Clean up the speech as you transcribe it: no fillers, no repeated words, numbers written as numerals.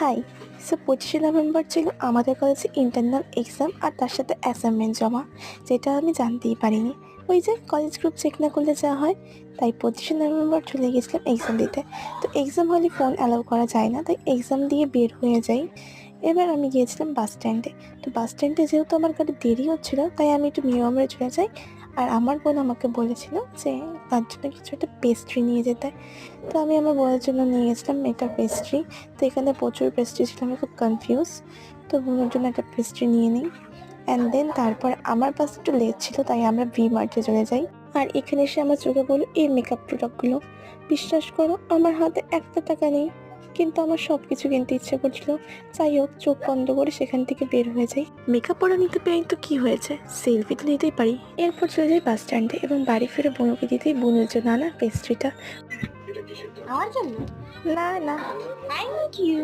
High. 25শে November ছিল আমাদের কলেজে ইন্টারনাল এক্সাম আর তার সাথে অ্যাসাইনমেন্ট জমা, যেটা আমি জানতেই পারিনি। ওই যে কলেজ গ্রুপ চেক না করলে যা হয়, তাই 25শে নভেম্বর চলে গেছিলাম এক্সাম দিতে। তো এক্সাম হলে ফোন অ্যালাউ করা যায় না, তাই এক্সাম দিয়ে বের হয়ে যাই। এবার আমি গিয়েছিলাম বাস স্ট্যান্ডে। তো বাস স্ট্যান্ডে যেহেতু আমার গাড়ি দেরি হচ্ছিলো, তাই আমি একটু নিয়মে চলে যাই। আর আমার বোন আমাকে বলেছিল যে তার জন্য কিছু একটা পেস্ট্রি নিয়ে যেতে। তো আমি আমার বোনের জন্য নিয়ে গেছিলাম একটা পেস্ট্রি। তো এখানে প্রচুর পেস্ট্রি ছিল, আমি খুব কনফিউজ। তো বোনের জন্য একটা পেস্ট্রি নিয়ে নিই। অ্যান্ড দেন তারপর আমার বাস একটু লেট ছিল, তাই আমরা ভি মার্টে চলে যাই। আর এখানে এসে আমার চোখে পড়লো এই মেকআপ প্রোডাক্টগুলো। বিশ্বাস করো, আমার হাতে একটা টাকা নেই, কিন্তু আমার সব কিছু কিনতে ইচ্ছে করছিল। যাই হোক, চোখ বন্ধ করে সেখান থেকে বের হয়ে যাই। মেকআপ পরা নিতে পেরে তো কি হয়েছে, সেলফি তো নিতেই পারি। এরপর চলে যাই বাস স্ট্যান্ডে এবং বাড়ি ফিরে বোনকে দিতেই বোনের জন্য আনা পেস্ট্রিটা। আমার জন্য? না না, থ্যাংক ইউ।